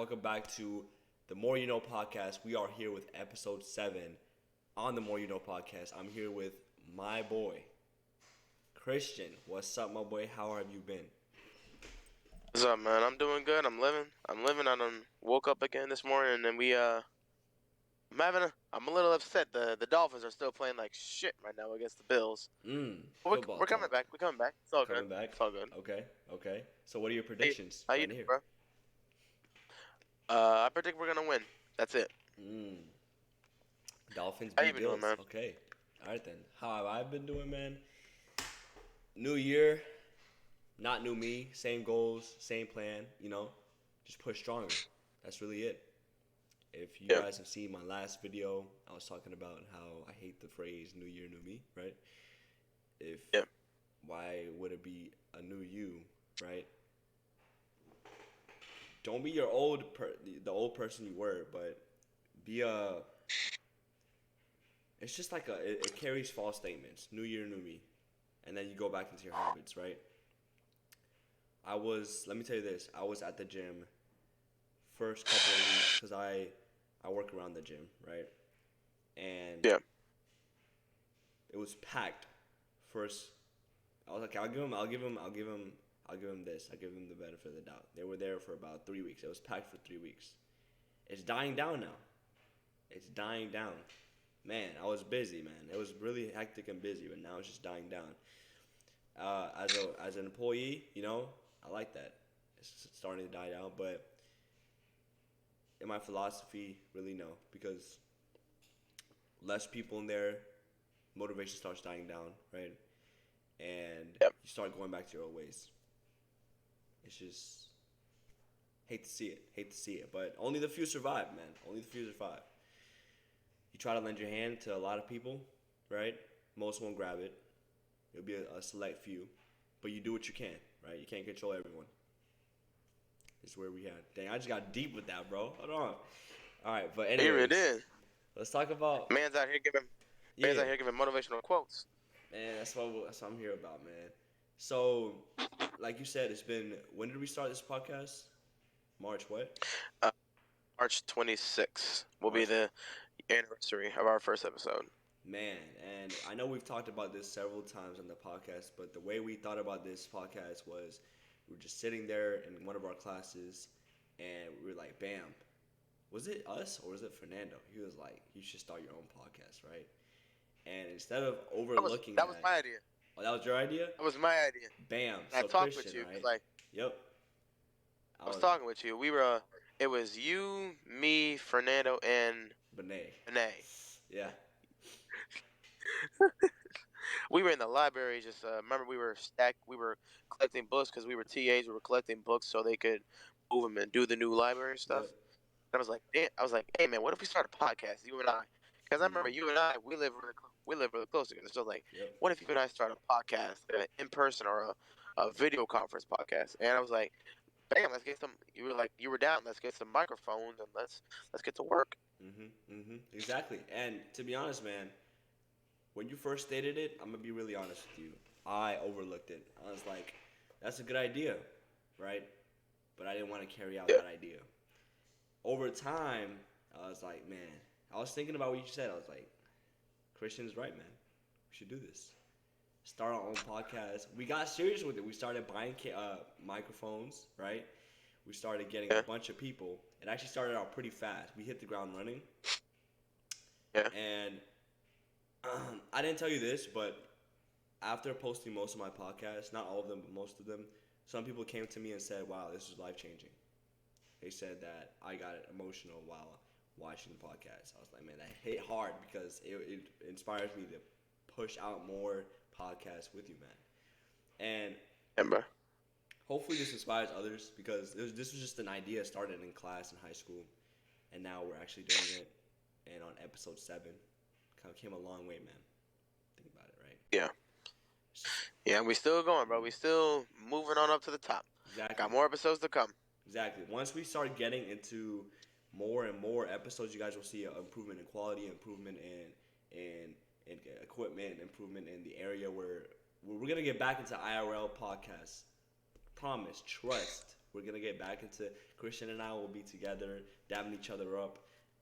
Welcome back to the More You Know Podcast. We are here with episode 7 on the More You Know Podcast. I'm here with my boy, Christian. What's up, my boy? How have you been? What's up, man? I'm doing good. I'm living. I done woke up again this morning, and I'm a little upset. The Dolphins are still playing like shit right now against the Bills. But Football we're coming talk. back. We're coming back. It's all good. Coming back? It's all good. Okay. So what are your Hey, predictions? how you Trying to doing, hear. bro? I predict we're gonna win. That's it. Mm. Dolphins How you beat been doing, Bills. man? Okay. All right, then. How have I been doing, man? New year, not new me. Same goals, same plan, just push stronger. That's really it. If you Yeah. guys have seen my last video, I was talking about how I hate the phrase "New Year, New Me," right? If Yeah. Why would it be a new you, right? Don't be your the old person you were, but be a. It's just like it carries false statements. New Year, New Me, and then you go back into your habits, right? Let me tell you this. I was at the gym first couple of weeks because I work around the gym, right? And Yeah. it was packed. First, I was like, I'll give him this. I'll give him the benefit of the doubt. They were there for about 3 weeks. It was packed for 3 weeks. It's dying down now. It's dying down. Man, I was busy, man. It was really hectic and busy, but now it's just dying down. As an employee, I like that. It's starting to die down, but in my philosophy, really no, because less people in there, motivation starts dying down, right? And Yep. you start going back to your old ways. It's just hate to see it, but only the few survive, man. Only the few survive. You try to lend your hand to a lot of people, right? Most won't grab it. It'll be a select few, but you do what you can, right? You can't control everyone. This is where we had. Dang, I just got deep with that, bro. Hold on. All right, but Here it anyways, is. let's talk about. Man's out here giving motivational quotes. Man, that's what I'm here about, man. So, like you said, when did we start this podcast? March what? Uh, March 26th will be March. the anniversary of our first episode. Man, and I know we've talked about this several times on the podcast, but the way we thought about this podcast was we were just sitting there in one of our classes, and we were like, bam. Was it us or was it Fernando? He was like, you should start your own podcast, right? And instead of overlooking That was my idea. Oh, that was your idea? That was my idea. Bam. And So I talked Christian, with you. right? Like, Yep. I was talking with you. It was you, me, Fernando, and Benet. Renee. Yeah. We were in the library. Just remember, we were collecting books because we were TAs. We were collecting books so they could move them and do the new library stuff. Yep. And I was like, hey man, what if we start a podcast, you and I? Because I remember you and I, we live really close together. So I was like, Yep. what if you and I start a podcast, in person or a video conference podcast? And I was like, bam, let's get some. You were down. Let's get some microphones and let's get to work. Exactly. And to be honest, man, when you first stated it, I'm gonna be really honest with you. I overlooked it. I was like, that's a good idea, right? But I didn't want to carry out that idea. Over time, I was like, man, I was thinking about what you said. I was like, Christian's right, man. We should do this. Start our own podcast. We got serious with it. We started buying microphones, right? We started getting a bunch of people. It actually started out pretty fast. We hit the ground running. Yeah. And I didn't tell you this, but after posting most of my podcasts, not all of them, but most of them, some people came to me and said, wow, this is life-changing. They said that I got emotional while watching the podcast. I was like, man, that hit hard because it inspires me to push out more podcasts with you, man. And hopefully this inspires others because this was just an idea started in class in high school, and now we're actually doing it. And on episode 7, kind of came a long way, man. Think about it, right? Yeah. Yeah, we still going, bro. We still moving on up to the top. Exactly. Got more episodes to come. Exactly. Once we start getting into more and more episodes, you guys will see an improvement in quality, improvement in equipment, improvement in the area where we're gonna get back into IRL podcasts. Promise, trust. We're going to get back into, Christian and I will be together, dabbing each other up,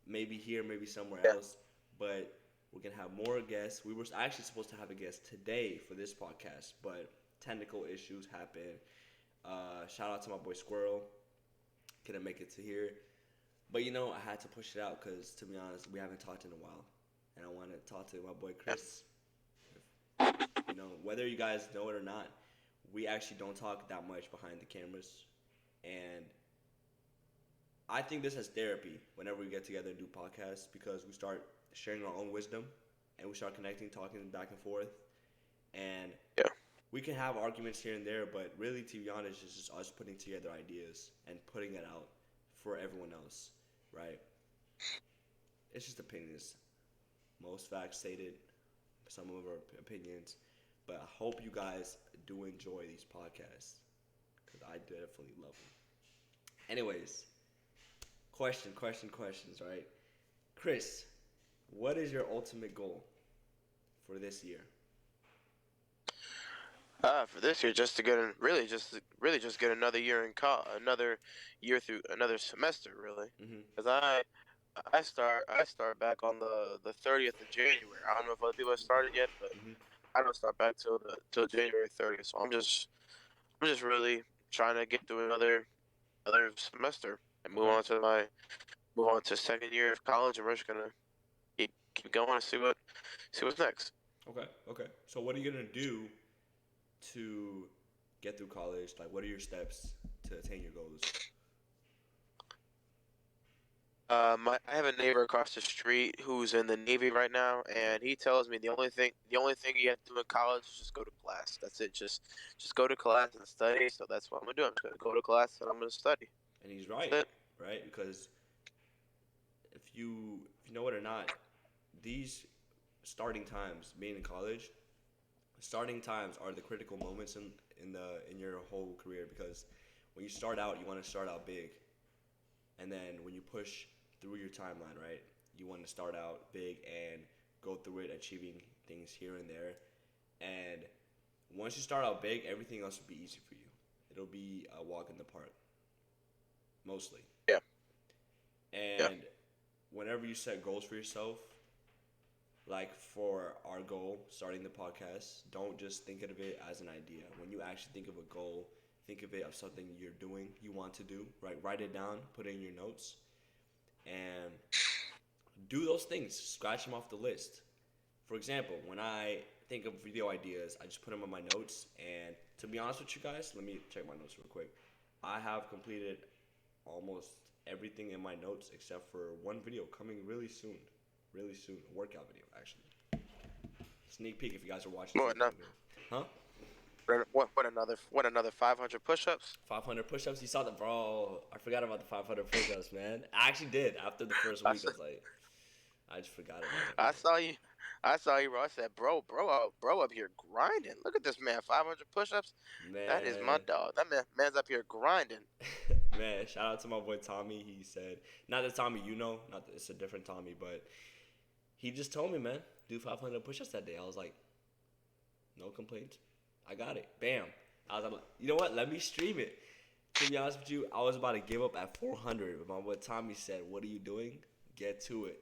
maybe here, maybe somewhere else. But we're going to have more guests. We were actually supposed to have a guest today for this podcast, but technical issues happened. Shout out to my boy Squirrel. Couldn't make it to here. But, you know, I had to push it out because, to be honest, we haven't talked in a while. And I want to talk to my boy Chris. You know, whether you guys know it or not, we actually don't talk that much behind the cameras. And I think this is therapy whenever we get together and do podcasts, because we start sharing our own wisdom and we start connecting, talking back and forth. And we can have arguments here and there, but really, to be honest, it's just us putting together ideas and putting it out for everyone else, right? It's just opinions. Most facts stated, some of our opinions. But I hope you guys do enjoy these podcasts, because I definitely love them. Anyways, questions, right? Chris, what is your ultimate goal for this year? For this year, just to get just get another year in another year through another semester, really. Because I start back on the 30th of January. I don't know if other people have started yet, but I don't start back till January 30th. So I'm just really trying to get through another semester and move on to second year of college, and we're just gonna keep going and see what's next. Okay. So what are you gonna do to get through college? Like, what are your steps to attain your goals? I have a neighbor across the street who's in the Navy right now, and he tells me the only thing you have to do in college is just go to class. That's it. Just go to class and study. So that's what I'm gonna do. I'm just gonna go to class and I'm gonna study. And he's right, right? Because if you know it or not, these starting times, being in college, starting times are the critical moments in your whole career, because when you start out, you want to start out big, and then when you push through your timeline, right, you want to start out big and go through it, achieving things here and there. And once you start out big, everything else will be easy for you. It'll be a walk in the park, mostly. Yeah. And whenever you set goals for yourself, like for our goal, starting the podcast, don't just think of it as an idea. When you actually think of a goal, think of it as something you're doing, you want to do, right? Write it down, put it in your notes, and do those things. Scratch them off the list. For example, when I think of video ideas, I just put them on my notes. And to be honest with you guys, let me check my notes real quick. I have completed almost everything in my notes except for one video coming really soon. A workout video, actually. Sneak peek if you guys are watching. Huh? What another 500 push-ups? 500 push-ups? You saw the, bro, I forgot about the 500 push-ups, man. I actually did after the first week. I was like, I just forgot about it. I saw you, bro. I said, bro up here grinding. Look at this man, 500 push-ups. Man. That is my dog. That man's up here grinding. Man, shout out to my boy Tommy. He said, not the Tommy you know, it's a different Tommy, but he just told me, man, do 500 push-ups that day. I was like, no complaints. I got it. Bam. I was like, you know what? Let me stream it. To be honest with you, I was about to give up at 400. But my boy Tommy said, what are you doing? Get to it.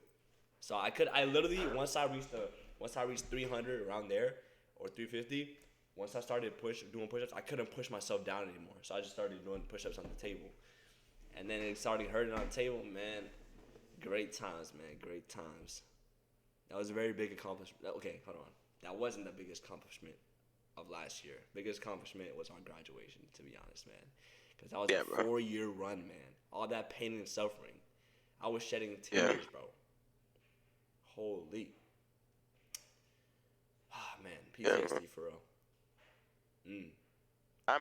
So I literally, once I reached 300 around there, or 350, once I started doing push-ups, I couldn't push myself down anymore. So I just started doing push-ups on the table. And then it started hurting on the table, man. Great times, man. Great times. That was a very big accomplishment. Okay, hold on. That wasn't the biggest accomplishment of last year. Biggest accomplishment was our graduation, to be honest, man. Because that was a 4-year run, man. All that pain and suffering. I was shedding tears, bro. Holy. Ah, man. PTSD for real. I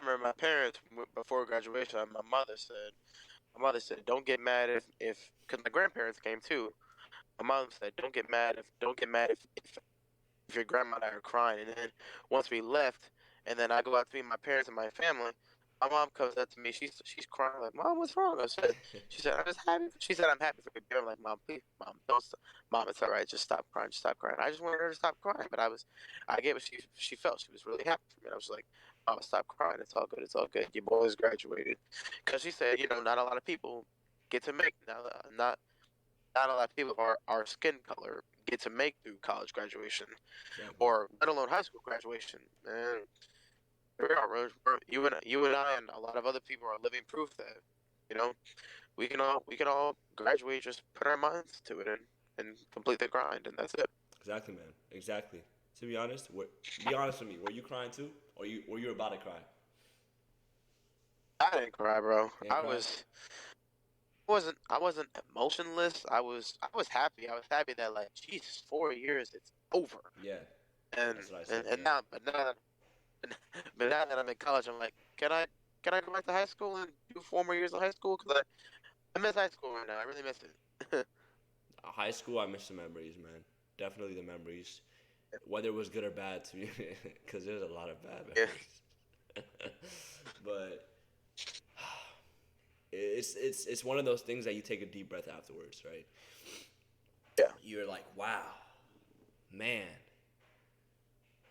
remember my parents, before graduation, my mother said, don't get mad if because my grandparents came too. My mom said, don't get mad if your grandma and I are crying. And then once we left, and then I go out to meet my parents and my family, My mom comes up to me. She's crying like, "Mom, what's wrong?" She said, "I'm just happy." She said, "I'm happy for you." I'm like, "Mom, please, Mom, don't stop. Mom, it's all right. Just stop crying. Just stop crying." I just wanted her to stop crying, but I get what she felt. She was really happy for me. And I was like, "Mama, stop crying. It's all good. It's all good. Your boy is graduated." Because she said, not a lot of people get to make not a lot of people of our skin color get to make through college graduation, Exactly. or let alone high school graduation. And we are, you and I and a lot of other people are living proof that you know we can all graduate, just put our minds to it and complete the grind, and that's it. Exactly, man. Exactly. To be honest with me. Were you crying too, or were you about to cry? I didn't cry, bro. You didn't cry. I wasn't emotionless. I was happy. I was happy that, like, Jesus, 4 years, it's over. Yeah, And that's what I and, said. and Yeah. now but now that I'm in college, I'm like, can I go back to high school and do 4 more years of high school? Because I miss high school right now. I really miss it. High school, I miss the memories, man. Definitely the memories. Whether it was good or bad to me, because there's a lot of bad Yeah. memories. But it's one of those things that you take a deep breath afterwards, right? Yeah. You're like, wow, man,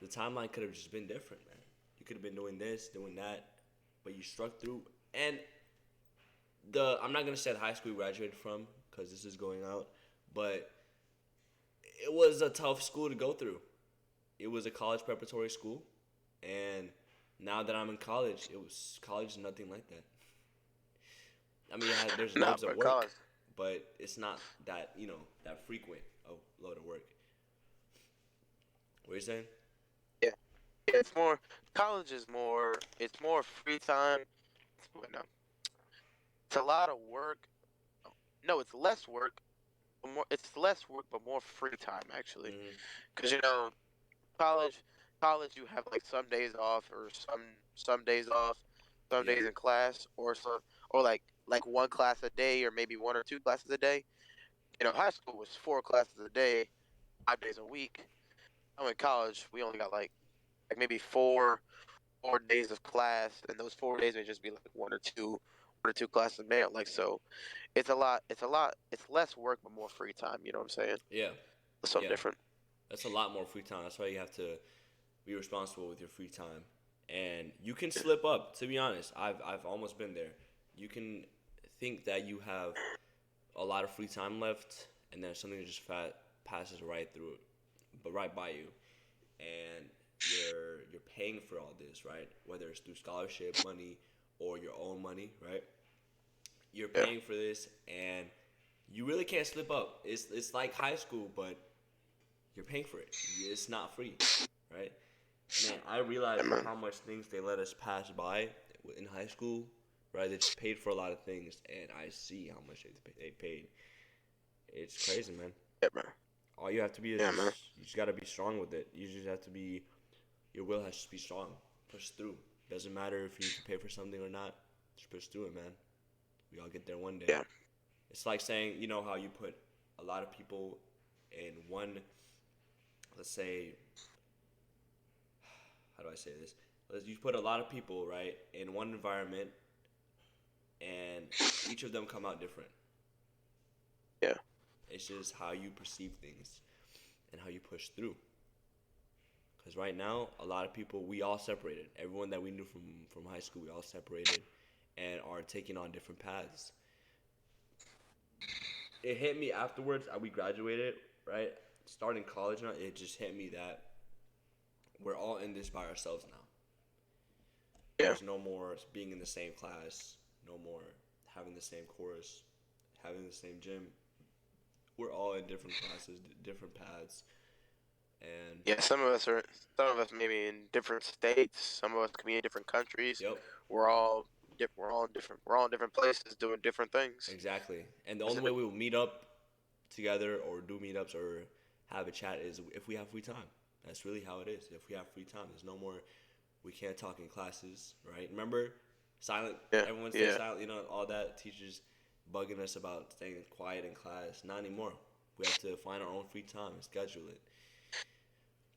the timeline could have just been different, man. You could have been doing this, doing that, but you struck through. And I'm not gonna say the high school we graduated from, because this is going out, but it was a tough school to go through. It was a college preparatory school, and now that I'm in college, college is nothing like that. I mean, there's No, loads of but work, college. but it's not that that frequent a load of work. What are you saying? Yeah. It's more college is more. It's more free time. Wait, no, it's a lot of work. No, it's less work. But more. It's less work, but more free time actually. Hmm. Because college, college, you have like some days off, or some days off, some Yeah. days in class, or like one class a day, or maybe one or two classes a day. High school was four classes a day, 5 days a week. I'm in college. We only got like maybe four days of class, and those 4 days may just be like one or two classes a day. Like, so, it's a lot. It's a lot. It's less work but more free time. You know what I'm saying? Yeah. It's something Yeah. different. That's a lot more free time. That's why you have to be responsible with your free time. And you can slip up. To be honest, I've almost been there. You can think that you have a lot of free time left, and then something just passes right through it, but right by you, and you're paying for all this, right? Whether it's through scholarship money or your own money, right? You're Yeah. paying for this, and you really can't slip up. It's like high school, but you're paying for it. It's not free, right? Man, I Yeah, realized man. how much things they let us pass by in high school, right? They just paid for a lot of things, and I see how much they paid. It's crazy, man. Yeah, man. All you have to be is Yeah, man. you just gotta be strong with it. You just have to be, your will has to be strong. Push through. Doesn't matter if you need to pay for something or not. Just push through it, man. We all get there one day. Yeah. It's like saying, how you put a lot of people in one, let's say, how do I say this? You put a lot of people, right, in one environment, and each of them come out different. Yeah. It's just how you perceive things and how you push through. Because right now, a lot of people, we all separated. Everyone that we knew from high school, we all separated and are taking on different paths. It hit me afterwards. We graduated, right? Starting college now, it just hit me that we're all in this by ourselves now. Yeah. There's no more being in the same class, no more having the same course, having the same gym. We're all in different classes, different paths, and Yeah. Some of us maybe in different states. Some of us could be in different countries. yep, We're all in different places doing different things. exactly. And the only Isn't way it? we will meet up together or do meetups or have a chat is if we have free time. That's really how it is. If we have free time, there's no more. We can't talk in classes, right? Remember, silent. Yeah. Everyone stay Yeah. silent. All that teachers bugging us about staying quiet in class. Not anymore. We have to find our own free time and schedule it.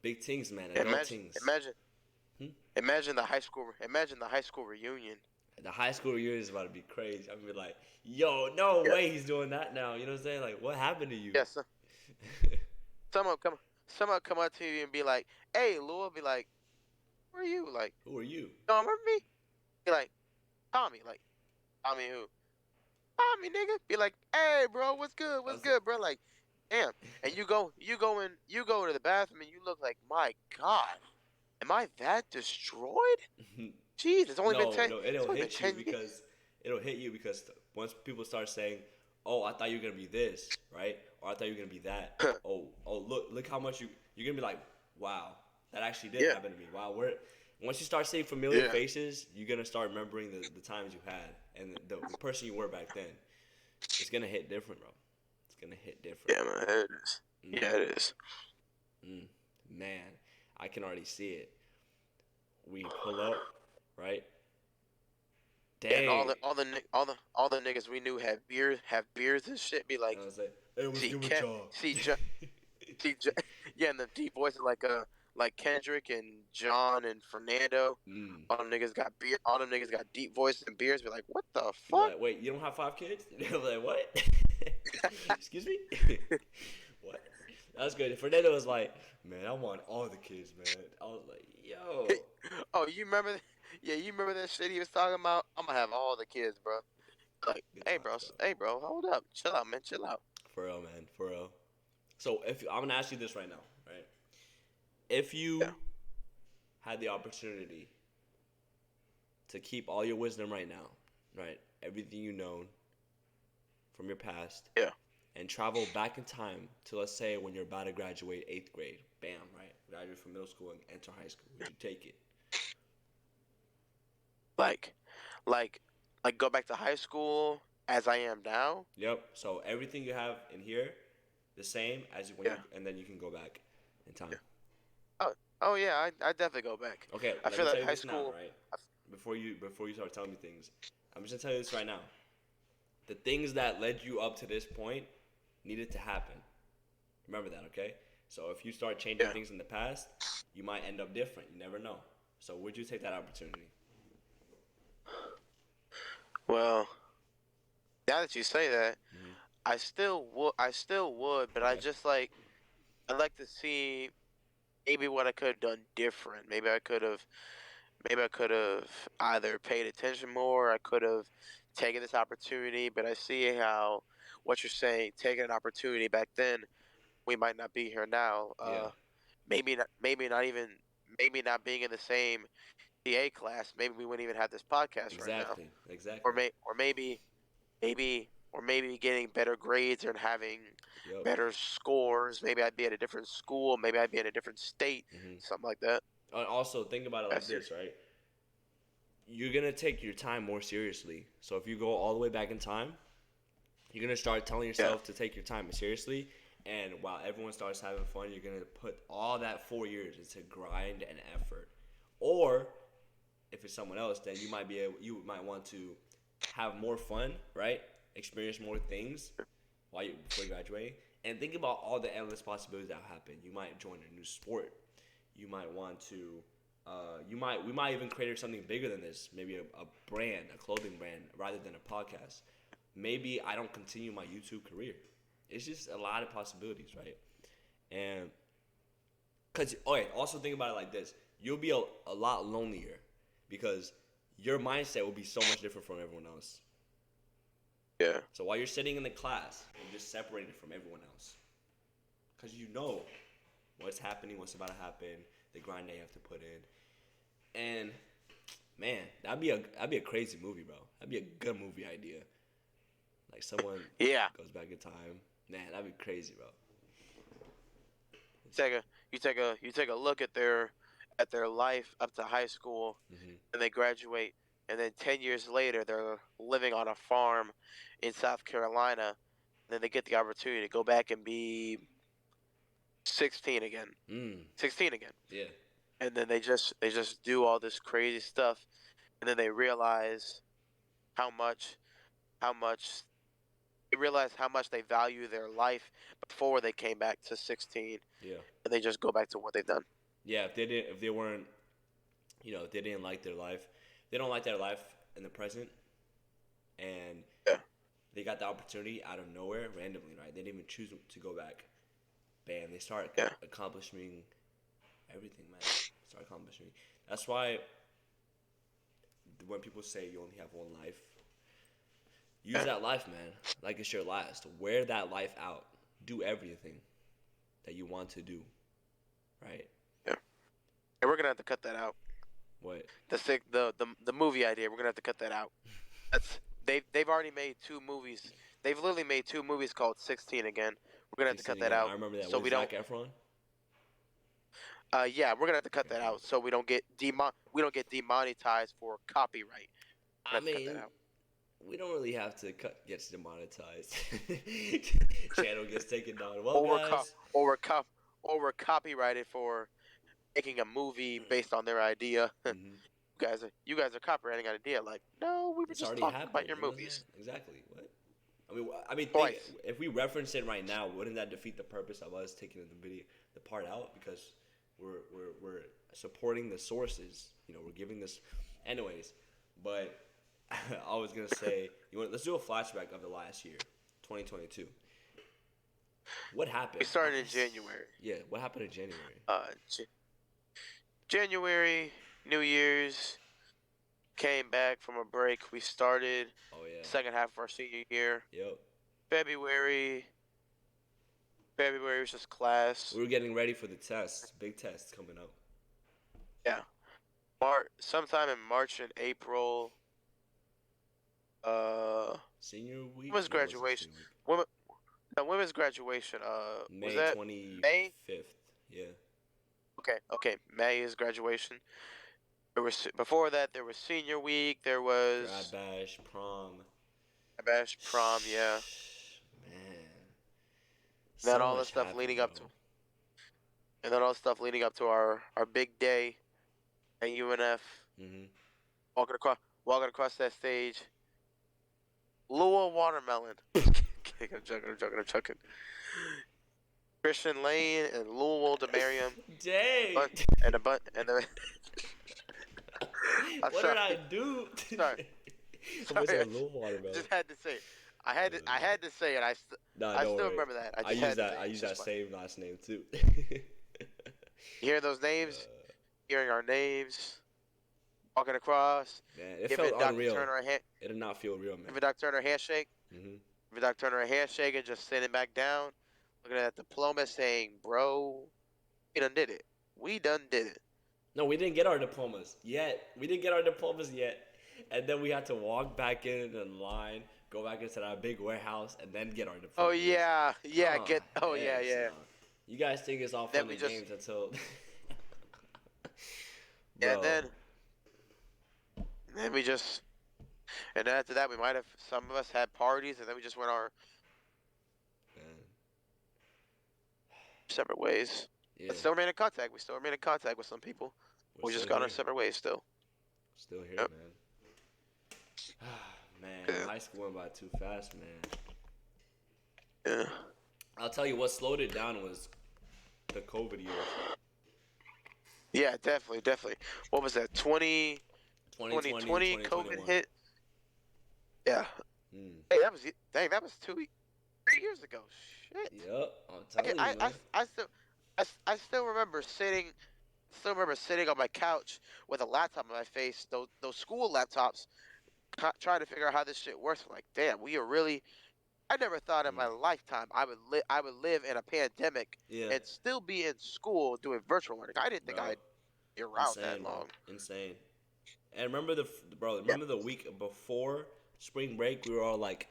Big things, man. Adult Imagine, things. imagine, Hmm? imagine the high school. Imagine the high school reunion. The high school years is about to be crazy. I'm gonna be like, yo, no Yeah. way he's doing that now. You know what I'm saying? Like, what happened to you? Yes. Someone come up to you and be like, "Hey, Lou," be like, "Who are you?" Like, Who are you? "You don't remember me?" Be like, "Tommy." Like, "Tommy who?" "Tommy, nigga." Be like, "Hey, bro, what's good? I What's was like, good, bro?" Like, damn. And you go to the bathroom and you look like, my God, am I that destroyed? Jeez, no, no, it's it'll only been hit you 10 years. because once people start saying, "Oh, I thought you were gonna be this," right? Or I thought you were gonna be that. Oh, look how much you're gonna be like, "Wow, that actually did Yeah, happen to me." Wow, once you start seeing familiar yeah, faces, you're gonna start remembering the times you had and the person you were back then. It's gonna hit different, bro. It's gonna hit different. yeah, man. It is. Mm, Yeah, it is. man, I can already see it. We pull up, right? Yeah, and Dang. all the niggas we knew have beards and shit. Be And like, I was like, "Hey, what's see good with Kev, y'all?" see John, see John, yeah, and the deep voices like Kendrick and John and Fernando. Mm. All them niggas got deep voices and beards. Be like, what the You'd be fuck? like, "Wait, you don't have 5 kids?" They're like, "What?" Excuse me. What? That was good. Fernando was like, "Man, I want all the kids, man." I was like, "Yo." Oh, you remember? Yeah, you remember that shit he was talking about? I'm gonna have all the kids, bro. Like, Good times, bro. hey, bro, hold up, chill out, man, chill out. For real, man. For real. So if I'm gonna ask you this right now, right? If Yeah, you had the opportunity to keep all your wisdom right now, right? Everything you know from your past, yeah. and travel back in time to, let's say, when you're about to graduate 8th grade. Bam, right? Graduate from middle school and enter high school. Would you take it? Like, like, go back to high school as I am now. Yep. So everything you have in here, the same as when Yeah, you, and then you can go back in time. yeah. Oh, oh yeah, I definitely go back. Okay, I let feel me tell like you high this now, school. right? Before you start telling me things, I'm just gonna tell you this right now. The things that led you up to this point needed to happen. Remember that, okay? So if you start changing Yeah. things in the past, you might end up different. You never know. So would you take that opportunity? Well, now that you say that, Hmm. I still would. I still would, but I Okay. just I'd like to see maybe what I could have done different. Maybe I could have either paid attention more. I could have taken this opportunity, but I see how what you're saying, taking an opportunity back then, we might not be here now. Yeah. Maybe not being in the same TA class. Maybe we wouldn't even have this podcast right now. Exactly. Exactly. Or maybe getting better grades and having Yep. better scores. Maybe I'd be at a different school. Maybe I'd be in a different state. Hmm. Something like that. And also, think about it like That's it. this, right? You're gonna take your time more seriously. So if you go all the way back in time, you're gonna start telling Yeah. yourself to take your time seriously. And while everyone starts having fun, you're gonna put all that 4 years into grind and effort. Or if it's someone else, then you might want to have more fun, right? Experience more things before you graduate, and think about all the endless possibilities that happen. You might join a new sport. You might want to. We might even create something bigger than this. Maybe a brand, a clothing brand, rather than a podcast. Maybe I don't continue my YouTube career. It's just a lot of possibilities, right? And because, okay, also think about it like this: you'll be a lot lonelier because your mindset will be so much different from everyone else. Yeah. So while you're sitting in the class, you're just separated from everyone else because you know what's happening, what's about to happen, the grind that you have to put in, and man, that'd be a crazy movie, bro. That'd be a good movie idea. Like someone Yeah. goes back in time. Man, that'd be crazy, bro. You take a look at their life up to high school, Hmm. and they graduate, and then 10 years later they're living on a farm in South Carolina. And then they get the opportunity to go back and be 16 again, Mm. 16 again, Yeah. and then they just do all this crazy stuff, and then how much how much how much they value their life before they came back to 16, Yeah. and they just go back to what they've done. Yeah. If they weren't, if they didn't like their life, they don't like their life in the present, and Yeah. they got the opportunity out of nowhere, randomly, right? They didn't even choose to go back. Bam, they start Yeah. accomplishing everything, man. Start accomplishing. That's why when people say you only have one life, use that life, man, like it's your last. Wear that life out. Do everything that you want to do, right? Yeah. And we're gonna have to cut that out. What? The movie idea. We're gonna have to cut that out. They've already made 2 movies. They've literally made 2 movies called 16 again. We're gonna have to cut that out. I remember that. So we Zac don't. Efron? Yeah, we're gonna have to cut that out so we don't get demonetized for copyright. I mean, we don't really have to gets demonetized. Channel gets taken down. Well, guys, or we're copyrighted for making a movie based on their idea. You guys are copyrighting an idea. Like, no, we were just talking about your movies. Exactly. What? I mean, if we reference it right now, wouldn't that defeat the purpose of us taking the part out? Because we're supporting the sources. You know, we're giving this, anyways. But I was gonna say, let's do a flashback of the last year, 2022. What happened? We started in January. Yeah, what happened in January? January, New Year's, came back from a break. We started second half of our senior year. Yep. February was just class. We were getting ready for the tests. Big tests coming up. Yeah. Sometime in March and April. Senior week? Women's graduation. Women's graduation. May was that 25th. May? Yeah. Okay. May is graduation. Before that, there was senior week. There was Grad bash, prom. Yeah. Man. Then all the stuff leading up to. And then all the stuff leading up to our big day at UNF. Mm-hmm. Walking across that stage. Louisville watermelon. I'm joking. Christian Lane and Louisville Demarium. Dang. What did I do? Sorry. Just had to say it. I had to say it. I still remember that. I use that same last name too. You hear those names? Hearing our names. Walking across. Man, it felt unreal. It did not feel real, man. Give a Dr. Turner a handshake. Mm-hmm. Give a Dr. Turner a handshake and just sitting back down, looking at that diploma, saying, "Bro, we done did it. We done did it." No, we didn't get our diplomas yet. And then we had to walk back in line, go back into that big warehouse, and then get our diplomas. Oh yeah. Yeah. You guys think it's all fun and games until. Yeah, and then and then after that, some of us had parties, and then we just went our separate ways. Yeah. But still remain in contact. We still remain in contact with some people. We just got our separate ways still. Still here, man. Man, high school went by too fast, man. Yeah. I'll tell you what slowed it down was the COVID years. Yeah, definitely. What was that? 2020 COVID hit. Yeah. Hey, that was 3 years ago. Shit. Yep. I'm telling you, man. I still remember sitting on my couch with a laptop on my face. Those school laptops, trying to figure out how this shit works. I'm like, damn, we are really. I never thought in my lifetime I would live in a pandemic and still be in school doing virtual learning. I didn't think I'd be around that long. Insane. And remember the week before spring break, we were all like,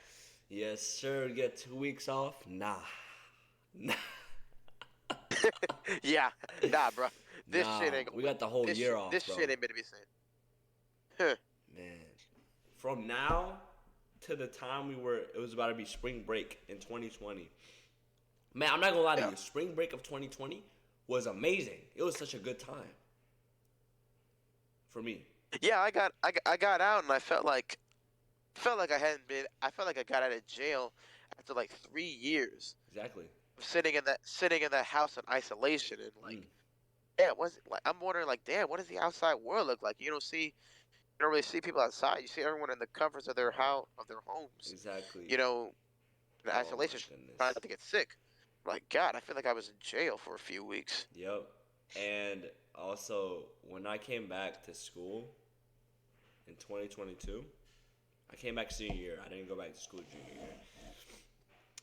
"Yes, sir, get 2 weeks off." Nah. Yeah, nah, bro. This shit ain't. We got the whole year off. This shit ain't meant to be seen. Man, from now to the time it was about to be spring break in 2020. Man, I'm not gonna lie to you. Spring break of 2020 was amazing. It was such a good time for me. Yeah, I got out and I felt like I got out of jail after like 3 years. Exactly. Sitting in that house in isolation and like, I'm wondering like, damn, what does the outside world look like? You don't see You don't really see people outside. You see everyone in the comforts of their homes. Exactly. You know, in Oh my isolation, trying goodness. not to get sick. Like, God, I feel like I was in jail for a few weeks. Yep. And also, when I came back to school in 2022, I came back senior year. I didn't go back to school junior year.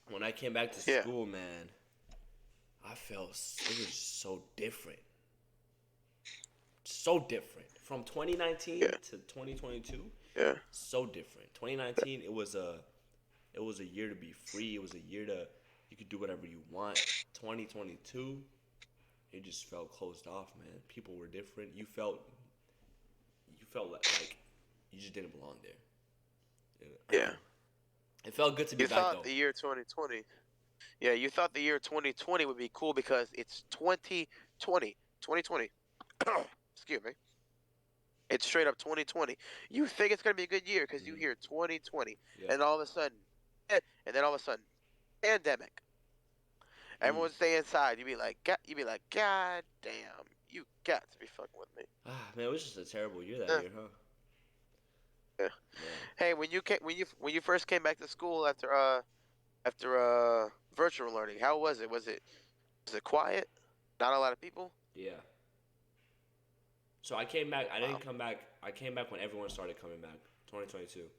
When I came back to Yeah. school, man, I felt it was so different. So different. From 2019 Yeah. to 2022, Yeah. so different. 2019, it was a year to be free. It was a year to you could do whatever you want. 2022, it just felt closed off, man. People were different. You felt like you just didn't belong there. Yeah. It felt good to be You back thought though. the year 2020. Yeah, you thought the year 2020 would be cool because it's 2020. 2020. Excuse me. It's straight up 2020. You think it's gonna be a good year because you hear 2020, Yeah. and all of a sudden, and then all of a sudden, pandemic. Everyone stay inside. You be like, God damn, you got to be fucking with me. Man, it was just a terrible year that Yeah. year, huh? Yeah. Man. Hey, when you first came back to school after virtual learning, how was it? Was it quiet? Not a lot of people. Yeah. So I came back. I Wow. didn't come back. I came back when everyone started coming back, 2022.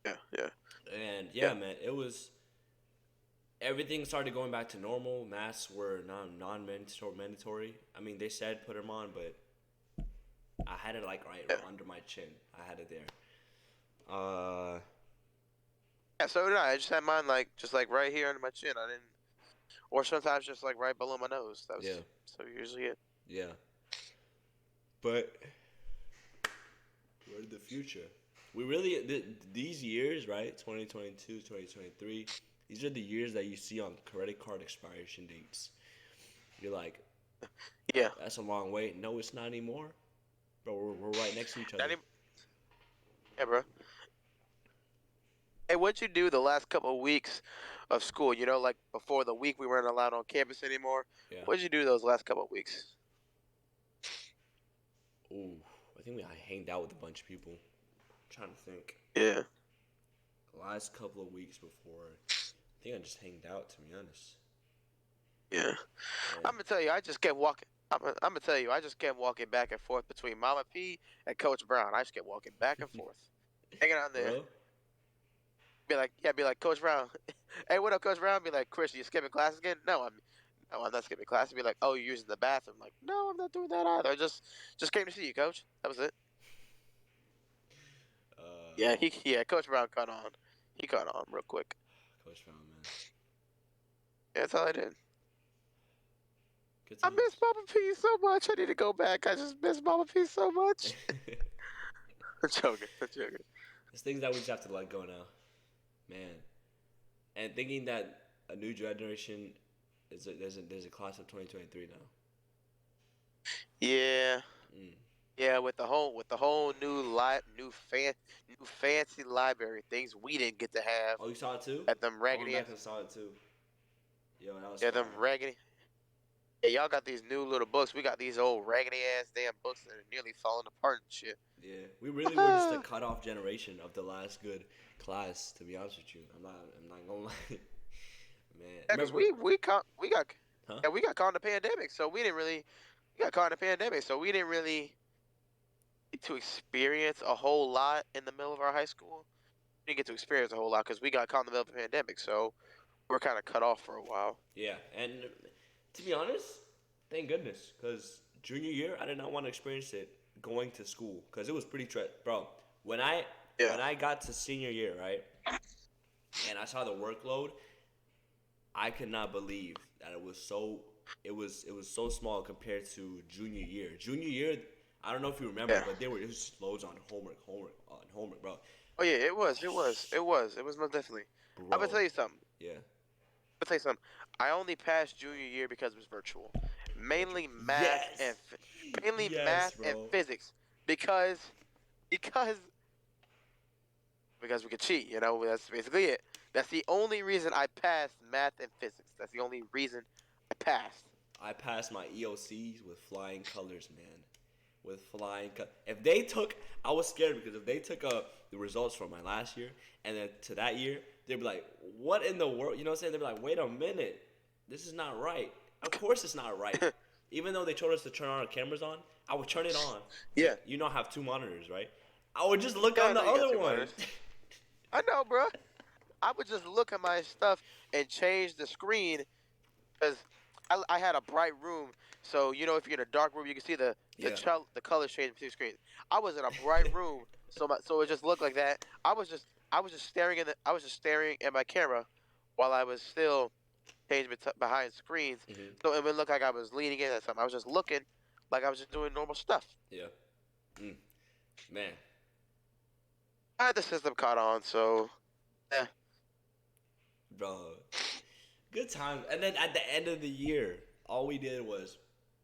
Yeah. Yeah. And Yeah. man, it was everything started going back to normal. Masks were non-mandatory. I mean, they said put them on, but I had it like right under my chin. I had it there. Yeah, so did I. I just had mine just right here under my chin. I didn't, or sometimes just like right below my nose. That was so usually it. Yeah. But we're the future. We really these years, right? 2022, 2023. These are the years that you see on credit card expiration dates. You're like, yeah, that's a long way. No, it's not anymore. Bro, we're right next to each other. Yeah, bro. Hey, what'd you do the last couple of weeks of school? You know, like before the week we weren't allowed on campus anymore. Yeah. What'd you do those last couple of weeks? Ooh, I think I hanged out with a bunch of people. I'm trying to think. Yeah. The last couple of weeks before, I think I just hanged out, to be honest. Yeah. I'm gonna tell you, I just kept walking. I'm gonna tell you, I just kept walking back and forth between Mama P and Coach Brown. I just kept walking back and forth, hanging out there. Bro? Be like, Coach Brown. Hey, what up, Coach Brown? Be like, Chris, you skipping class again? No, I'm not skipping class. Be like, oh, you're using the bathroom. I'm like, no, I'm not doing that either. I just came to see you, Coach. That was it. Yeah, Coach Brown caught on. He caught on real quick. Coach Brown, man. Yeah, that's all I did. Good I times. miss Mama P so much. I need to go back. I just miss Mama P so much. I'm joking. There's things that we just have to let go now. Man. And thinking that a new generation there's a class of 2023 now. Yeah. Yeah, with the whole new fancy library, things we didn't get to have. Oh, you saw it too? At them raggedy. I went back and saw it too. Yo, that was Yeah, fire. them raggedy. Yeah, y'all got these new little books. We got these old raggedy ass damn books that are nearly falling apart and shit. Yeah, we really were just a cut-off generation of the last good class. To be honest with you, I'm not gonna lie, man. Yeah, because we got caught in the pandemic, so we got caught in the pandemic, so we didn't really get to experience a whole lot in the middle of our high school. We didn't get to experience a whole lot because we got caught in the middle of the pandemic, so we're kind of cut off for a while. Yeah, and to be honest, thank goodness, because junior year I did not want to experience it going to school because it was pretty bro. When I got to senior year, right, and I saw the workload, I could not believe that it was so small compared to junior year. Junior year, I don't know if you remember, but it was just loads on homework, bro. Oh yeah, it was most definitely. Bro. I'm gonna tell you something. Yeah. I'll tell you something. I only passed junior year because it was virtual. Mainly math and physics because we could cheat. You know, that's basically it. That's the only reason I passed math and physics. That's the only reason I passed. I passed my EOCs with flying colors, man. with flying. If they took, I was scared because if they took the results from my last year and then to that year, they'd be like, what in the world? You know what I'm saying? They'd be like, wait a minute. This is not right. Of course it's not right. Even though they told us to turn our cameras on, I would turn it on. Yeah. You know I have 2 monitors, right? I would just look Yeah, on the other one. I know, bro. I would just look at my stuff and change the screen because I had a bright room. So, you know, if you're in a dark room, you can see the colors change between screens. I was in a bright room, so it just looked like that. I was just staring at my camera while I was still changing behind screens. Mm-hmm. So it would look like I was leaning in at something. I was just looking like I was just doing normal stuff. Yeah. Man. I had the system caught on, so yeah. Bro. Good times. And then at the end of the year, all we did was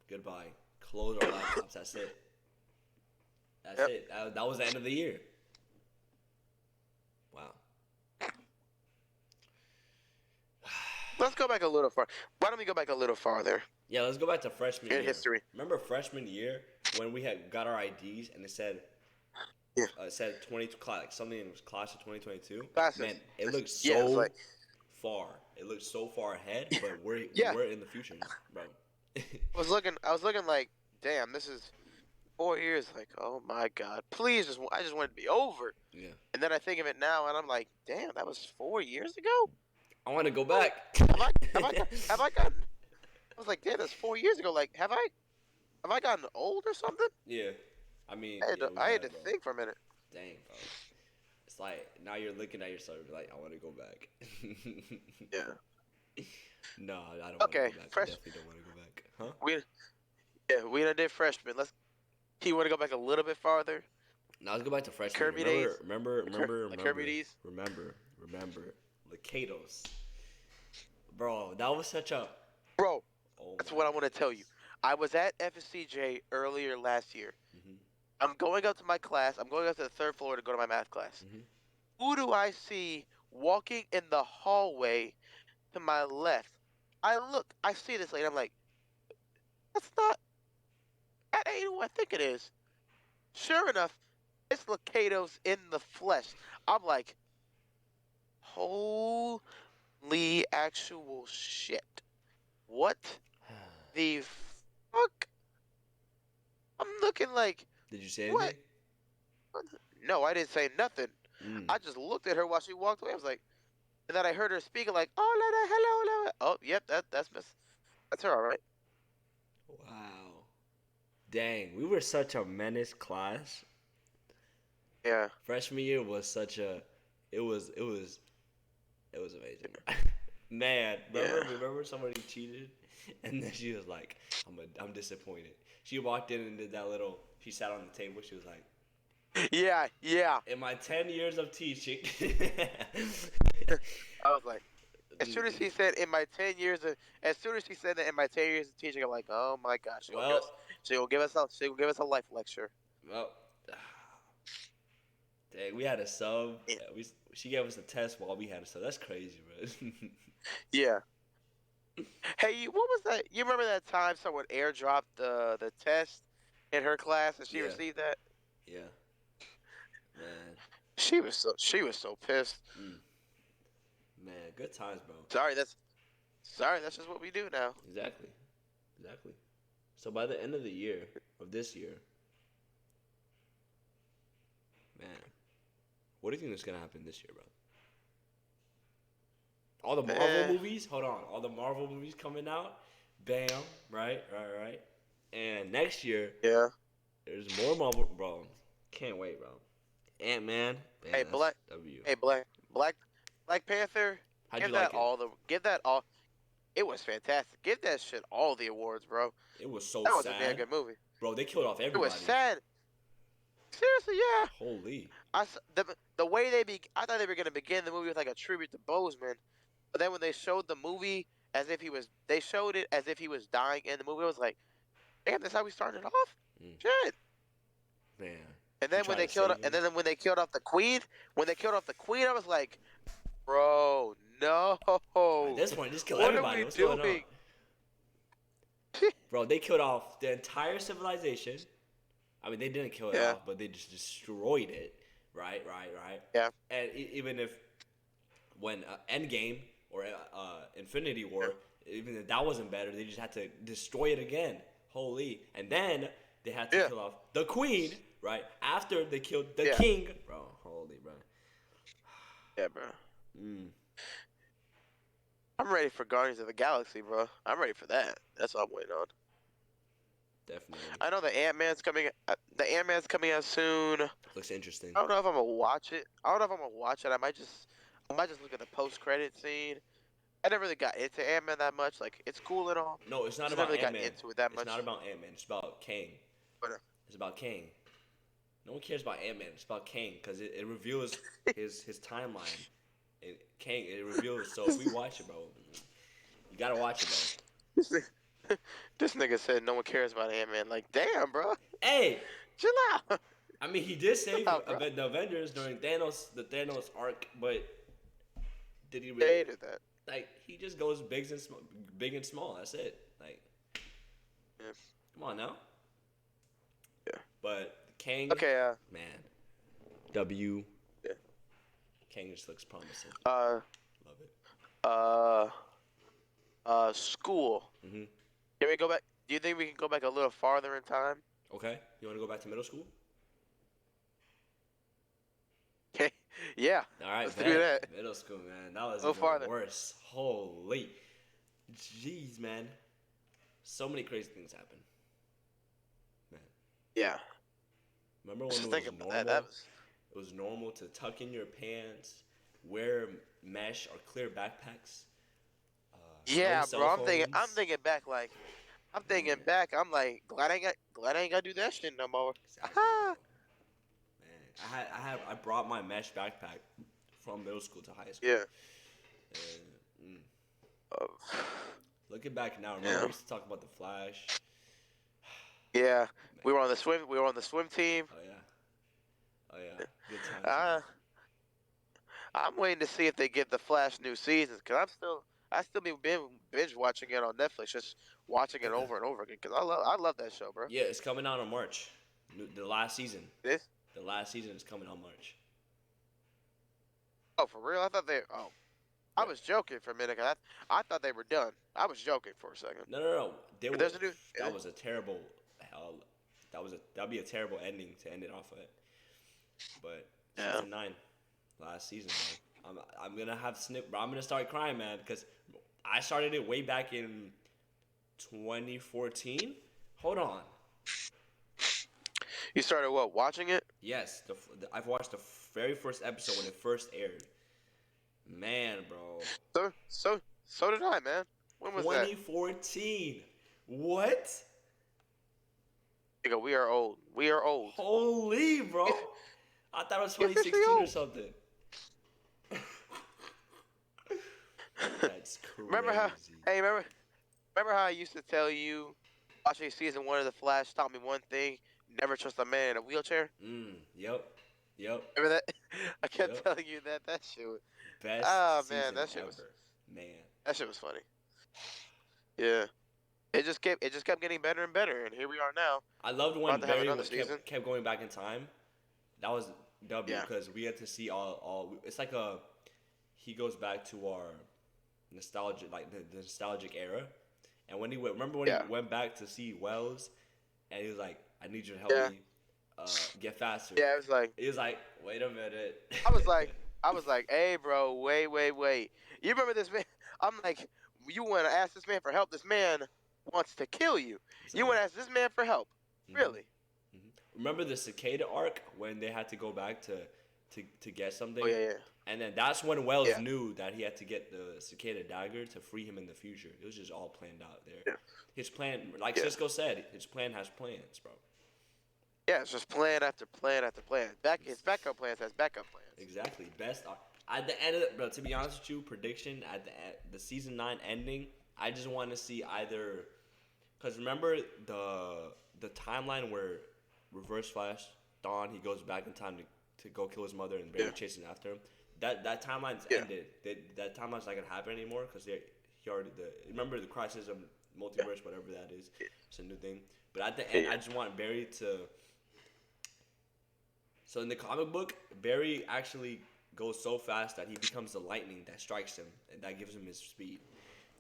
goodbye. Close our laptops. That's it. That's it. That was the end of the year. Wow. Let's go back a little far. Why don't we go back a little farther? Yeah, let's go back to freshman year. In history. Remember freshman year when we had got our IDs and it said, it said 20 like something was class of 2022. Classes. Man, it looks so far. It looks so far ahead, but we're in the future, bro. I was looking like, damn, this is 4 years. Like, oh my god, please, I just want it to be over. Yeah. And then I think of it now, and I'm like, damn, that was 4 years ago. I want to go back. Have I gotten? I was like, damn, that's 4 years ago. Like, have I gotten old or something? Yeah. I mean, I had to think for a minute. Dang, bro. It's like now you're looking at yourself and like, I want to go back. Yeah. No, I don't want to go back. I definitely don't want to go back. Huh? We done did freshman. You want to go back a little bit farther? Now let's go back to freshman. Kirby days. Remember. Kirby days. Remember. Lacados. Bro, that was such a. Bro, that's what I want to tell you. I was at FSCJ earlier last year. Mm-hmm. I'm going up to my class. I'm going up to the 3rd floor to go to my math class. Mm-hmm. Who do I see walking in the hallway to my left? I see this lady. I'm like, that ain't who I think it is. Sure enough, it's Lacados in the flesh. I'm like, holy actual shit. What the fuck? I'm looking like... Did you say anything? What? No, I didn't say nothing. I just looked at her while she walked away. I was like... And then I heard her speaking like, oh, hello. Oh, yep, that's her, all right. Wow. Dang, we were such a menace class. Yeah. Freshman year was such a... It was amazing. Man, remember somebody cheated? And then she was like, I'm disappointed. She walked in and did that little... She sat on the table. She was like... Yeah. In my 10 years of teaching... I was like... As soon as she said in my 10 years of... As soon as she said that in my 10 years of teaching, I'm like, oh my gosh. She will give us a life lecture. Well... Dang, we had a sub. Yeah. She gave us a test while we had a sub. That's crazy, bro. Yeah. Hey, what was that? You remember that time someone airdropped the test in her class and she received that? Yeah. Man. She was so pissed. Man, good times, bro. Sorry, that's just what we do now. Exactly. So by the end of the year, of this year, man, what do you think is gonna happen this year, bro? All the Marvel movies, hold on, all the Marvel movies coming out, bam, right, and next year, there's more Marvel, bro. Can't wait, bro. Ant-Man, bam, Black Panther. How'd you like it? Give that all. It was fantastic. Give that shit all the awards, bro. It was so sad. That was a damn good movie. Bro, they killed off everybody. It was sad. Seriously, yeah. Holy. The way I thought they were gonna begin the movie with like a tribute to Bozeman, but then when they showed the movie they showed it as if he was dying in the movie. I was like, damn, that's how we started off. Shit. Man. And then when they killed off the queen, I was like, bro, no. At this point, just kill everybody. What's going on? Bro, they killed off the entire civilization. I mean, they didn't kill it Yeah. off, but they just destroyed it. Right. Yeah. And even if when Endgame or Infinity War, even if that wasn't better, they just had to destroy it again. Holy. And then they had to kill off the Queen, right? After they killed the King. Bro, holy, bro. Yeah, bro. I'm ready for Guardians of the Galaxy, bro. I'm ready for that. That's what I'm waiting on. Definitely. I know the Ant-Man's coming. The Ant-Man's coming out soon. Looks interesting. I don't know if I'm gonna watch it. I might just look at the post-credit scene. I never really got into Ant-Man that much. Like, it's cool and all. No, it's not Just about never really Ant-Man. got into it that much. It's not about Ant-Man. It's about Kang. It's about Kang. No one cares about Ant-Man. It's about Kang because it reveals his timeline. Kang, it reveals. So if we watch it, bro, you gotta watch it, bro. This nigga said no one cares about Ant-Man. Like, damn, bro. Hey, chill out. I mean, he did save the Avengers during the Thanos arc, but did he really? Hated that. Like, he just goes big and small. That's it. Like, come on now. Yeah. But Kang. Okay. Man. W. Yeah. Kang just looks promising. Love it. School. Mhm. Can we go back? Do you think we can go back a little farther in time? Okay. You want to go back to middle school? Okay. Yeah. All right. Let's do that. Middle school, man. That was Go farther. Worse. Holy. Jeez, man. So many crazy things happen. Man. Yeah. Remember when it was normal? It was normal to tuck in your pants, wear mesh or clear backpacks. Yeah, bro. I'm thinking back. I'm like, glad I ain't got to do that shit no more. Exactly. Man, I brought my mesh backpack from middle school to high school. Yeah. Looking back now, remember we used to talk about the Flash. Yeah, man. We were on the swim team. Oh yeah. Good times. I'm waiting to see if they give the Flash new seasons, cause I still be binge watching it on Netflix, just watching it over and over again, cause I love that show, bro. Yeah, it's coming out in March. The last season. This? The last season is coming out March. Oh, for real? I thought I was joking for a minute. Cause I thought they were done. I was joking for a second. No. That was a terrible. That'd be a terrible ending to end it off of. But season 9, last season, man. I'm gonna have bro. I'm gonna start crying, man, because I started it way back in 2014. Hold on. You started what? Watching it? Yes, I've watched the very first episode when it first aired. Man, bro. So did I, man. When was 2014. What? Nigga, we are old. We are old. Holy, bro. I thought it was 2016 or something. That's crazy. Remember how I used to tell you, watching season 1 of The Flash taught me one thing: never trust a man in a wheelchair. Yep. Remember that? I kept telling you that. That shit was best. Man, that shit ever. was man. That shit was funny. Yeah. It just kept getting better and better, and here we are now. I loved when Barry kept going back in time. That was W because we had to see all. It's like he goes back to our nostalgic, like the nostalgic era, and when he went back to see Wells, and he was like, "I need you to help me get faster." Yeah, he was like, "Wait a minute." I was like, "Hey, bro, wait. You remember this man?" I'm like, "You want to ask this man for help? This man wants to kill you. Exactly. You want to ask this man for help? Really?" Remember the cicada arc when they had to go back to get something? Oh, yeah. And then that's when Wells knew that he had to get the cicada dagger to free him in the future. It was just all planned out there. Yeah. His plan, like Cisco said, his plan has plans, bro. Yeah, it's just plan after plan after plan. His backup plans has backup plans. Exactly. Best at the end of it, bro. To be honest with you, prediction at the season 9 ending. I just want to see either, because remember the timeline where Reverse Flash, Dawn, he goes back in time to go kill his mother and Barry chasing after him. That timeline's ended. That timeline's not gonna happen anymore because he already remember the crisis of multiverse, whatever that is. It's a new thing. But at the end, I just want Barry to So in the comic book, Barry actually goes so fast that he becomes the lightning that strikes him, and that gives him his speed.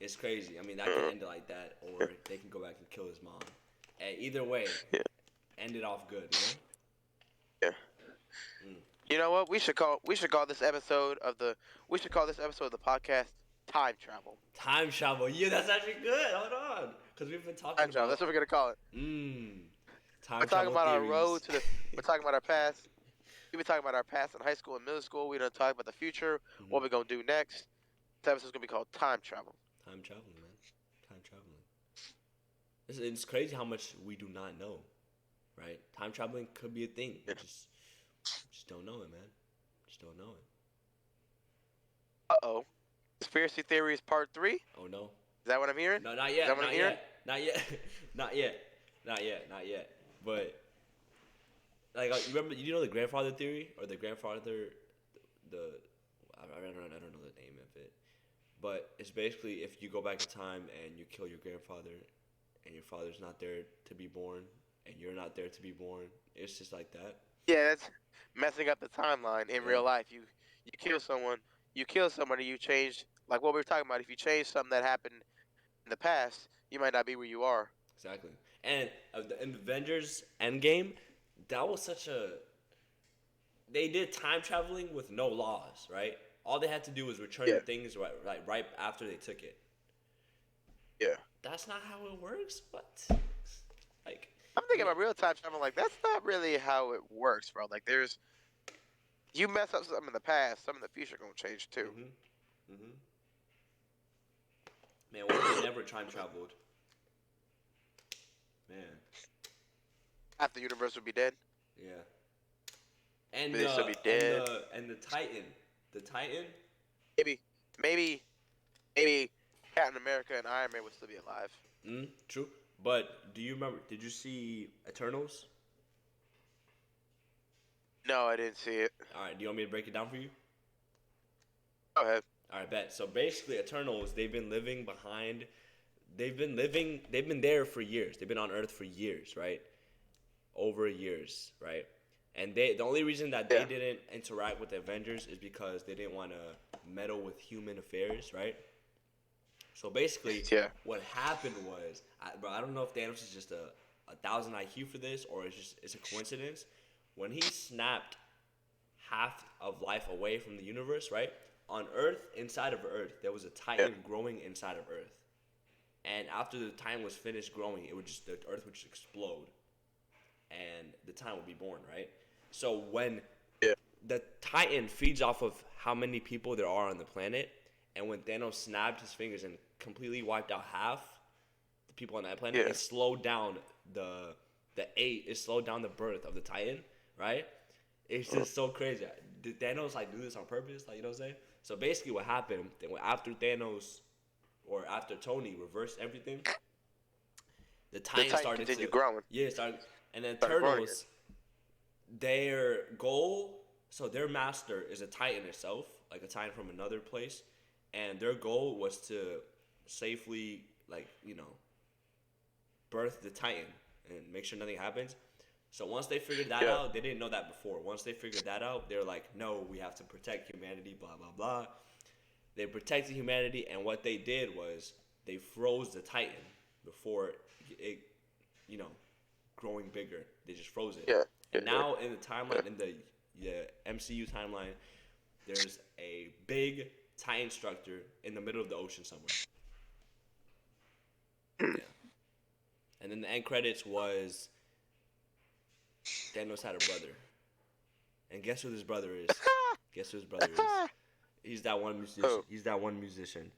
It's crazy. I mean, that can end it like that, or they can go back and kill his mom. And either way, end it off good, Yeah. You know what? We should call this episode of the podcast Time Travel. Time travel. Yeah, that's actually good. Hold on, because we've been talking Time travel. That's what we're gonna call it. We're talking about our road to the. We're talking about our past. We've been talking about our past in high school and middle school. We're gonna talk about the future. What we're gonna do next. This episode's gonna be called Time Travel. Time traveling, man. Time traveling. It's crazy how much we do not know, right? Time traveling could be a thing. Yeah. Just don't know it, man. Just don't know it. Uh-oh. Conspiracy Theories Part 3? Oh, no. Is that what I'm hearing? No, not yet. Not yet. Not yet. Not yet. Not yet. Not yet. But, like, you remember, you know the grandfather theory? Or the grandfather, I don't know the name of it. But it's basically if you go back in time and you kill your grandfather and your father's not there to be born and you're not there to be born, it's just like that. Yeah, that's messing up the timeline in real life. You kill someone, you change, like what we were talking about. If you change something that happened in the past, you might not be where you are. Exactly. And in Avengers Endgame, that was they did time traveling with no laws, right? All they had to do was return things right after they took it. Yeah. That's not how it works. What? Like, I'm thinking about real time travel. Like, that's not really how it works, bro. Like, you mess up something in the past, some in the future gonna change too. Man, what if they never time traveled? Man. Half the universe would be dead. Yeah. And they'd still be dead. And the Titan. The Titan? Maybe Captain America and Iron Man would still be alive. True. But do you remember, did you see Eternals? No, I didn't see it. Alright, do you want me to break it down for you? Go ahead. Alright, bet. So basically Eternals, they've been there for years. They've been on Earth for years, right? Over years, right? And the only reason that they didn't interact with the Avengers is because they didn't want to meddle with human affairs, right? So basically, what happened was, I don't know if Thanos is just a 1,000 IQ for this or it's a coincidence. When he snapped half of life away from the universe, right? On Earth, inside of Earth, there was a Titan growing inside of Earth. And after the Titan was finished growing, the Earth would just explode. And the Titan would be born, right? So when the Titan feeds off of how many people there are on the planet, and when Thanos snapped his fingers and completely wiped out half the people on that planet, it slowed down it slowed down the birth of the Titan, right? It's just so crazy. Did Thanos do this on purpose? You know what I'm saying? So basically what happened, after Thanos or after Tony reversed everything, the Titan started to growing. Yeah, and then Turtles, their goal, so their master is a Titan itself, like a Titan from another place, and their goal was to safely, birth the Titan and make sure nothing happens. So once they figured that out, they didn't know that before. Once they figured that out, they're like, no, we have to protect humanity, blah, blah, blah. They protected humanity, and what they did was they froze the Titan before it, growing bigger. They just froze it. And now in the timeline, in the MCU timeline, there's a big Titan structure in the middle of the ocean somewhere. And then the end credits was Thanos had a brother. And guess who his brother is? He's that one musician. Oh. He's that one musician.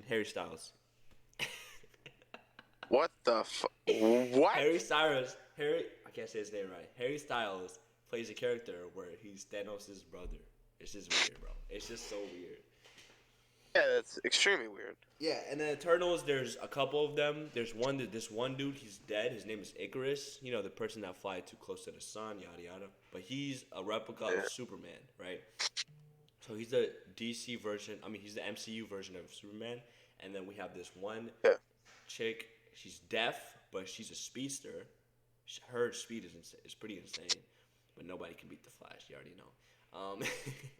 Harry Styles. What the what? I can't say his name right. Harry Styles plays a character where he's Thanos' brother. It's just weird, bro. It's just so weird. Yeah, that's extremely weird. Yeah, and then Eternals, there's a couple of them. There's this one dude, he's dead. His name is Icarus. You know, the person that flies too close to the sun, yada yada. But he's a replica of Superman, right? So he's the DC version. He's the MCU version of Superman. And then we have this one chick. She's deaf, but she's a speedster. Her speed is pretty insane. but nobody can beat the Flash. You already know.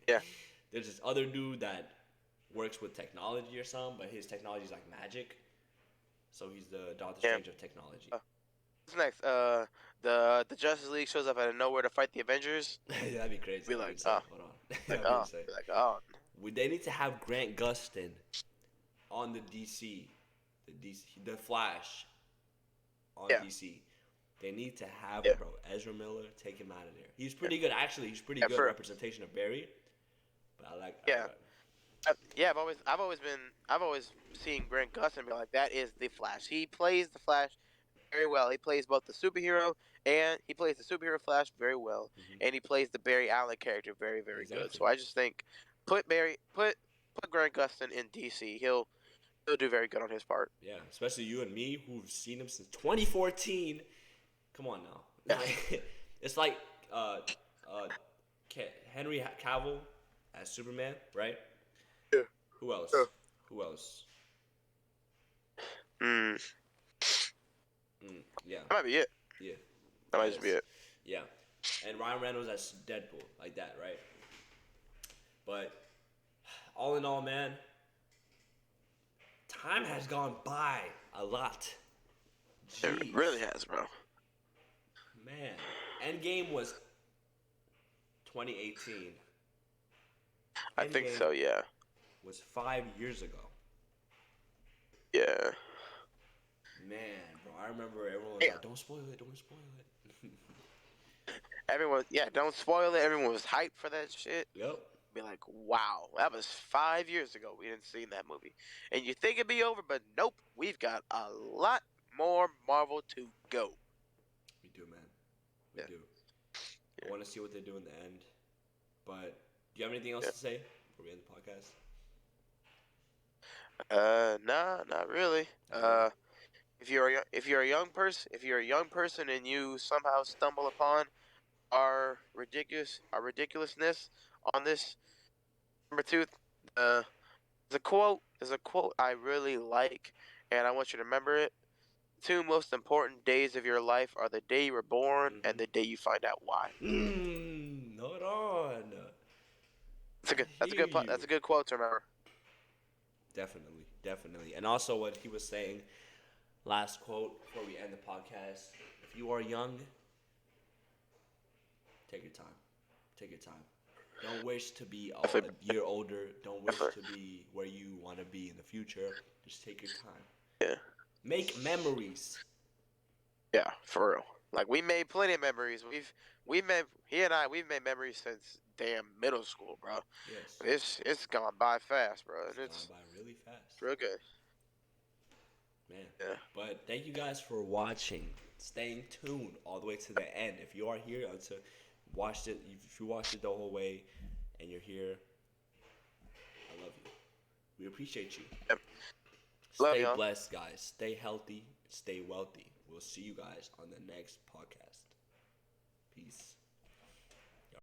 Yeah. There's this other dude that works with technology or something, but his technology is like magic. So he's the Doctor Yeah. Strange of technology. What's next? The Justice League shows up out of nowhere to fight the Avengers. That'd be crazy. Be like, Hold on. like, That'd be insane. be like, oh. They need to have Grant Gustin on the the Flash on DC. They need to have bro Ezra Miller take him out of there. He's pretty good actually. He's pretty good representation of Barry. But I like I've always seen Grant Gustin be like, that is the Flash. He plays the Flash very well. He plays both the superhero and he plays the superhero Flash very well, and he plays the Barry Allen character very, very good. So I just think put Grant Gustin in DC. He'll do very good on his part. Yeah, especially you and me who've seen him since 2014. Come on now. Yeah. It's like Henry Cavill as Superman, right? Yeah. Who else? Who else? Yeah. That might be it. Yeah. That might just be it. Yeah. And Ryan Reynolds as Deadpool, like that, right? But all in all, man, time has gone by a lot. Jeez. It really has, bro. Man, Endgame was 2018. I think so, yeah. Was 5 years ago. Yeah. Man, bro, I remember everyone was like, don't spoil it, don't spoil it. Everyone, don't spoil it. Everyone was hyped for that shit. Yep. Be like, wow, that was 5 years ago. We didn't see that movie. And you think it'd be over, but nope. We've got a lot more Marvel to go. We do, man. We do. I want to see what they do in the end. But do you have anything else to say before we end the podcast? Nah, not really. If you're a young person and you somehow stumble upon our ridiculousness on this number 2, there's a quote I really like, and I want you to remember it. 2 most important days of your life are the day you were born and the day you find out why. Hold on. That's a good quote to remember. Definitely. And also what he was saying, last quote before we end the podcast. If you are young, take your time. Don't wish to be a year older. Don't wish to be where you want to be in the future. Just take your time. Yeah. Make memories. Yeah, for real. Like, we made plenty of memories. We've made memories since damn middle school, bro. Yes. It's gone by fast, bro. It's gone by really fast. Real good. Man. Yeah. But thank you guys for watching. Staying tuned all the way to the end. If you are here if you watched it the whole way and you're here, I love you. We appreciate you. Yep. Stay blessed, guys. Stay healthy. Stay wealthy. We'll see you guys on the next podcast. Peace.